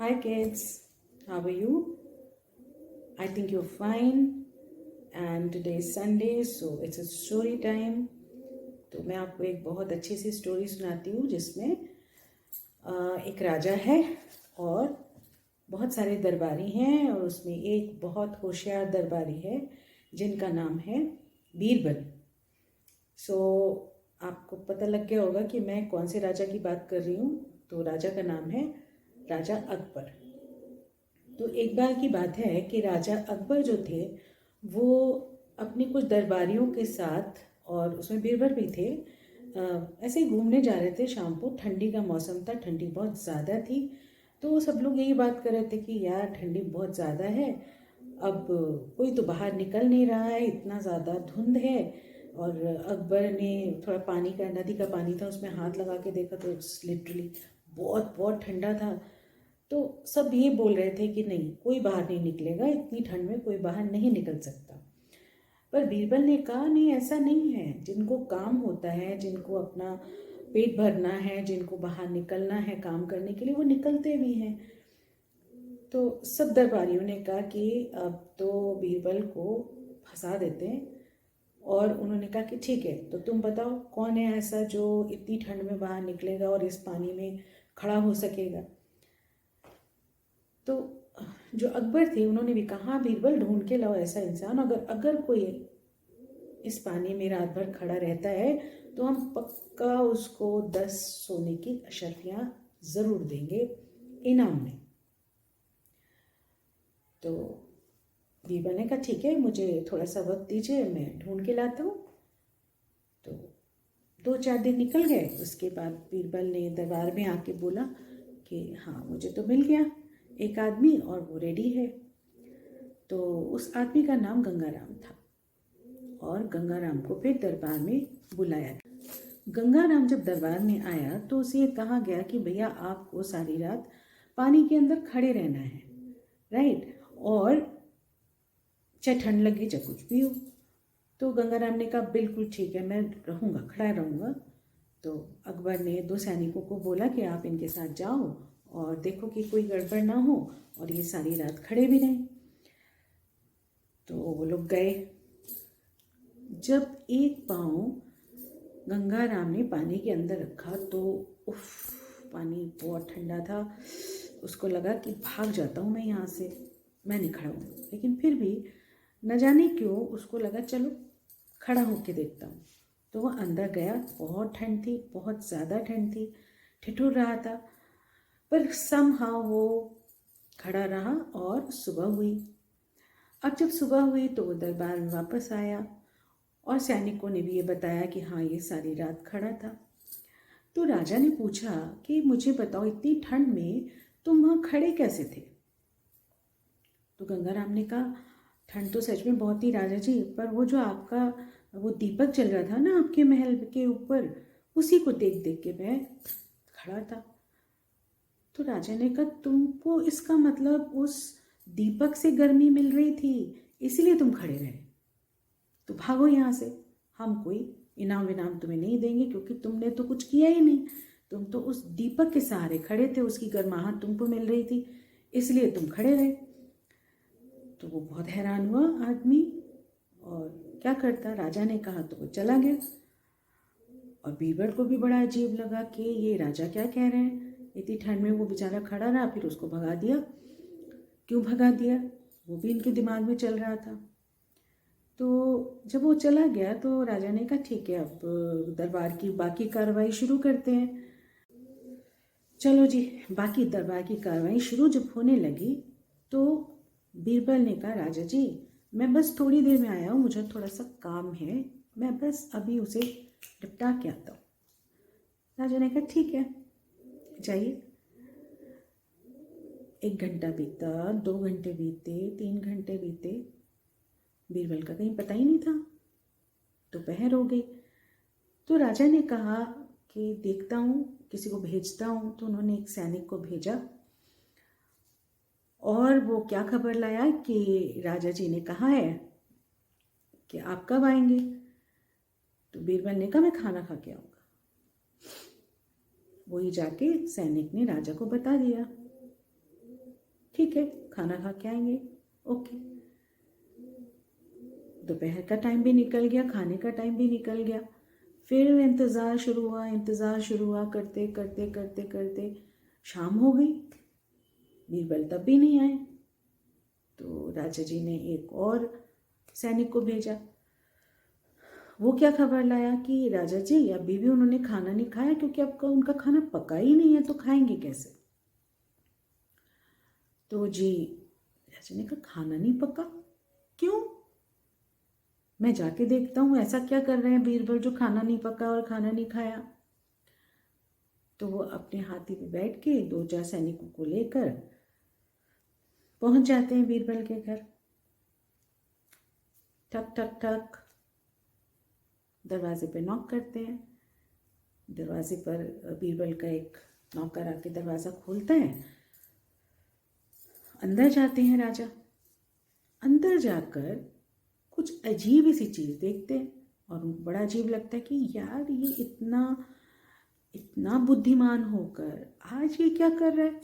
Hi kids, how are you? I think you're fine. And today is Sunday, so it's a story time. तो मैं आपको एक बहुत अच्छी सी स्टोरी सुनाती हूँ जिसमें एक राजा है और बहुत सारे दरबारी हैं और उसमें एक बहुत होशियार दरबारी है जिनका नाम है बीरबल। सो आपको पता लग गया होगा कि मैं कौन से राजा की बात कर रही हूँ। तो राजा का नाम है राजा अकबर। तो एक बार की बात है कि राजा अकबर जो थे वो अपने कुछ दरबारियों के साथ, और उसमें बीरबल भी थे, ऐसे ही घूमने जा रहे थे। शाम को ठंडी का मौसम था, ठंडी बहुत ज़्यादा थी। तो सब लोग यही बात कर रहे थे कि यार ठंडी बहुत ज़्यादा है, अब कोई तो बाहर निकल नहीं रहा है, इतना ज़्यादा धुंध है। और अकबर ने थोड़ा पानी का, नदी का पानी था, उसमें हाथ लगा के देखा तो इट्स लिटरली बहुत बहुत ठंडा था। तो सब ये बोल रहे थे कि नहीं, कोई बाहर नहीं निकलेगा, इतनी ठंड में कोई बाहर नहीं निकल सकता। पर बीरबल ने कहा नहीं, ऐसा नहीं है। जिनको काम होता है, जिनको अपना पेट भरना है, जिनको बाहर निकलना है काम करने के लिए, वो निकलते भी हैं। तो सब दरबारियों ने कहा कि अब तो बीरबल को फंसा देते हैं। और उन्होंने कहा कि ठीक है, तो तुम बताओ कौन है ऐसा जो इतनी ठंड में बाहर निकलेगा और इस पानी में खड़ा हो सकेगा। तो जो अकबर थे उन्होंने भी कहा, बीरबल ढूंढ के लाओ ऐसा इंसान, अगर अगर कोई इस पानी में रात भर खड़ा रहता है तो हम पक्का उसको 10 सोने की अशर्फियाँ ज़रूर देंगे इनाम में। तो बीरबल ने कहा ठीक है, मुझे थोड़ा सा वक्त दीजिए, मैं ढूंढ के लाता हूँ। तो 2-4 दिन निकल गए। उसके बाद बीरबल ने दरबार में आके बोला कि हाँ, मुझे तो मिल गया एक आदमी और वो रेडी है। तो उस आदमी का नाम गंगाराम था और गंगाराम को फिर दरबार में बुलाया गया। गंगाराम जब दरबार में आया तो उसे कहा गया कि भैया आपको सारी रात पानी के अंदर खड़े रहना है, राइट, और चाहे ठंड लगे चाहे कुछ भी हो। तो गंगाराम ने कहा बिल्कुल ठीक है, मैं रहूँगा, खड़ा रहूँगा। तो अकबर ने 2 सैनिकों को बोला कि आप इनके साथ जाओ और देखो कि कोई गड़बड़ ना हो और ये सारी रात खड़े भी रहें। तो वो लोग गए। जब एक पाँव गंगाराम ने पानी के अंदर रखा तो उफ, पानी बहुत ठंडा था। उसको लगा कि भाग जाता हूँ मैं यहाँ से, मैं नहीं खड़ा हूँ। लेकिन फिर भी न जाने क्यों उसको लगा चलो खड़ा होके देखता हूँ। तो वह अंदर गया। बहुत ठंड थी, बहुत ज़्यादा ठंड थी, ठिठुर रहा था, पर समहाउ वो खड़ा रहा और सुबह हुई। अब जब सुबह हुई तो वो दरबार में वापस आया और सैनिकों ने भी ये बताया कि हाँ, ये सारी रात खड़ा था। तो राजा ने पूछा कि मुझे बताओ, इतनी ठंड में तुम वहाँ खड़े कैसे थे? तो गंगाराम ने कहा ठंड तो सच में बहुत थी राजा जी, पर वो जो आपका वो दीपक चल रहा था ना आपके महल के ऊपर, उसी को देख देख के मैं खड़ा था। तो राजा ने कहा तुमको इसका मतलब उस दीपक से गर्मी मिल रही थी, इसलिए तुम खड़े रहे। तो भागो यहाँ से, हम कोई इनाम विनाम तुम्हें नहीं देंगे क्योंकि तुमने तो कुछ किया ही नहीं। तुम तो उस दीपक के सहारे खड़े थे, उसकी गर्माहट तुमको मिल रही थी, इसलिए तुम खड़े रहे। तो वो बहुत हैरान हुआ आदमी, और क्या करता, राजा ने कहा तो वो चला गया। और बीरबल को भी बड़ा अजीब लगा कि ये राजा क्या कह रहे हैं, इतनी ठंड में वो बेचारा खड़ा रहा, फिर उसको भगा दिया। क्यों भगा दिया, वो भी इनके दिमाग में चल रहा था। तो जब वो चला गया तो राजा ने कहा ठीक है, अब दरबार की बाकी कार्रवाई शुरू करते हैं। चलो जी, बाकी दरबार की कार्रवाई शुरू जब होने लगी तो बीरबल ने कहा राजा जी, मैं बस थोड़ी देर में आया हूँ, मुझे थोड़ा सा काम है, मैं बस अभी उसे निपटा के आता हूँ। राजा ने कहा ठीक है, जाइए। 1 घंटा बीता, 2 घंटे बीते, 3 घंटे बीते, बीरबल का कहीं पता ही नहीं था। दोपहर हो गई। तो राजा ने कहा कि देखता हूँ, किसी को भेजता हूँ। तो उन्होंने एक सैनिक को भेजा और वो क्या खबर लाया कि राजा जी ने कहा है कि आप कब आएंगे। तो बीरबल ने कहा मैं खाना खा के आऊँगा। वही जाके सैनिक ने राजा को बता दिया। ठीक है, खाना खा के आएंगे। ओके, दोपहर का टाइम भी निकल गया, खाने का टाइम भी निकल गया। फिर इंतज़ार शुरू हुआ, करते करते करते करते शाम हो गई। बीरबल तब भी नहीं आए। तो राजा जी ने एक और सैनिक को भेजा। वो क्या खबर लाया कि राजा जी अभी भी उन्होंने खाना नहीं खाया, क्योंकि अब उनका खाना पका ही नहीं है, तो खाएंगे कैसे। तो जी राजा ने कहा खाना नहीं पका, क्यों, मैं जाके देखता हूँ ऐसा क्या कर रहे हैं बीरबल जो खाना नहीं पका और खाना नहीं खाया। तो वो अपने हाथी पे बैठ के 2-4 सैनिकों को लेकर पहुंच जाते हैं बीरबल के घर। ठक ठक ठक, दरवाजे पे नॉक करते हैं। दरवाजे पर बीरबल का एक नौकर आके दरवाज़ा खोलता है। अंदर जाते हैं राजा। अंदर जाकर कुछ अजीब सी चीज़ देखते हैं और उनको बड़ा अजीब लगता है कि यार ये इतना इतना बुद्धिमान होकर आज ये क्या कर रहा है।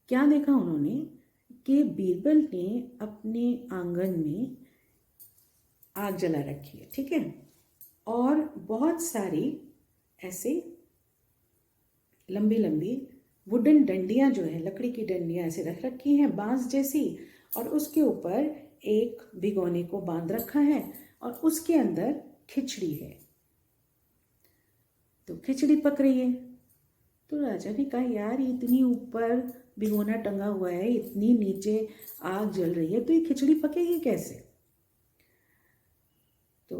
क्या देखा उन्होंने कि बीरबल ने अपने आंगन में आग जला रखी है, ठीक है, और बहुत सारी ऐसे लंबी लंबी वुडन डंडियाँ जो है, लकड़ी की डंडियाँ ऐसे रख रखी हैं बांस जैसी, और उसके ऊपर एक भिगोने को बांध रखा है और उसके अंदर खिचड़ी है। तो खिचड़ी पक रही है। तो राजा ने कहा यार इतनी ऊपर भिगोना टंगा हुआ है, इतनी नीचे आग जल रही है, तो ये खिचड़ी पकेगी कैसे। तो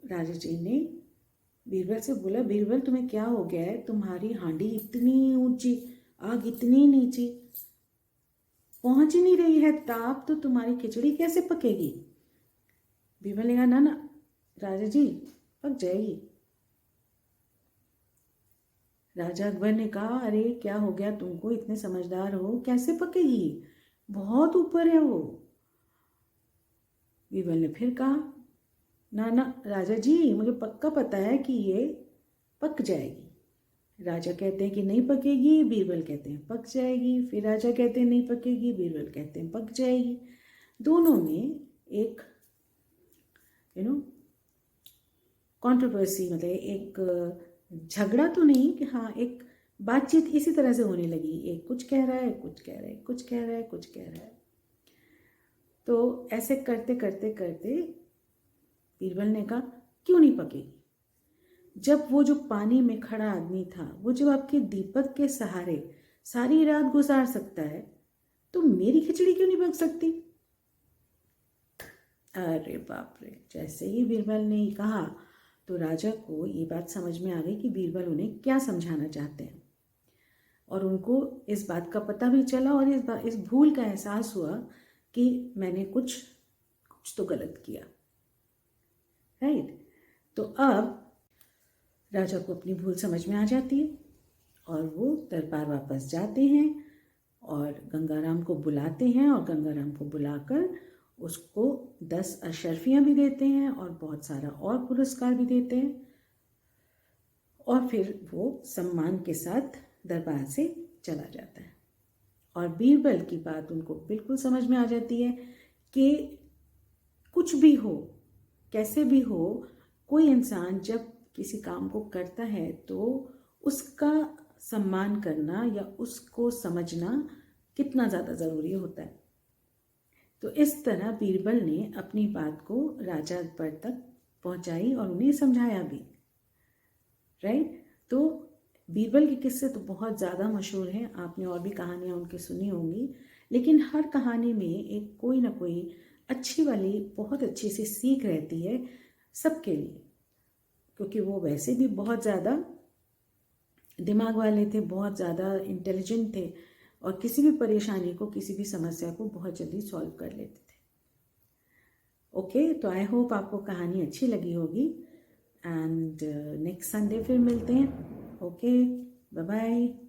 राजा जी ने बीरबल से बोला, बीरबल तुम्हें क्या हो गया है, तुम्हारी हांडी इतनी ऊंची, आग इतनी नीची, पहुंच ही नहीं रही है ताप, तो तुम्हारी खिचड़ी कैसे पकेगी। बीरबल ने कहा ना ना राजा जी पक जाएगी। राजा अकबर ने कहा अरे क्या हो गया तुमको, इतने समझदार हो, कैसे पकेगी, बहुत ऊपर है वो। बीरबल ने फिर कहा ना ना राजा जी मुझे पक्का पता है कि ये पक जाएगी। राजा कहते हैं कि नहीं पकेगी, बीरबल कहते हैं पक जाएगी, फिर राजा कहते हैं नहीं पकेगी, बीरबल कहते हैं पक जाएगी। दोनों में एक कंट्रोवर्सी, मतलब एक झगड़ा तो नहीं कि हाँ, एक बातचीत इसी तरह से होने लगी, एक कुछ कह रहा है, कुछ कह रहा है, कुछ कह रहा है, कुछ कह रहा है। तो ऐसे करते करते करते बीरबल ने कहा क्यों नहीं पकेगी, जब वो जो पानी में खड़ा आदमी था वो जब आपके दीपक के सहारे सारी रात गुजार सकता है, तो मेरी खिचड़ी क्यों नहीं पक सकती। अरे बाप रे, जैसे ही बीरबल ने कहा तो राजा को ये बात समझ में आ गई कि बीरबल उन्हें क्या समझाना चाहते हैं, और उनको इस बात का पता भी चला और इस भूल का एहसास हुआ कि मैंने कुछ तो गलत किया, राइट। तो अब राजा को अपनी भूल समझ में आ जाती है और वो दरबार वापस जाते हैं और गंगाराम को बुलाते हैं, और गंगाराम को बुलाकर उसको 10 अशर्फियाँ भी देते हैं और बहुत सारा और पुरस्कार भी देते हैं, और फिर वो सम्मान के साथ दरबार से चला जाता है। और बीरबल की बात उनको बिल्कुल समझ में आ जाती है कि कुछ भी हो, कैसे भी हो, कोई इंसान जब किसी काम को करता है तो उसका सम्मान करना या उसको समझना कितना ज़्यादा ज़रूरी होता है। तो इस तरह बीरबल ने अपनी बात को राजा अकबर तक पहुंचाई और उन्हें समझाया भी, राइट। तो बीरबल के किस्से तो बहुत ज़्यादा मशहूर हैं, आपने और भी कहानियाँ उनकी सुनी होंगी, लेकिन हर कहानी में एक कोई ना कोई अच्छी वाली बहुत अच्छी सी सीख रहती है सबके लिए, क्योंकि वो वैसे भी बहुत ज़्यादा दिमाग वाले थे, बहुत ज़्यादा इंटेलिजेंट थे, और किसी भी परेशानी को, किसी भी समस्या को बहुत जल्दी सॉल्व कर लेते थे। ओके, तो आई होप आपको कहानी अच्छी लगी होगी, एंड नेक्स्ट संडे फिर मिलते हैं। Okay, bye bye.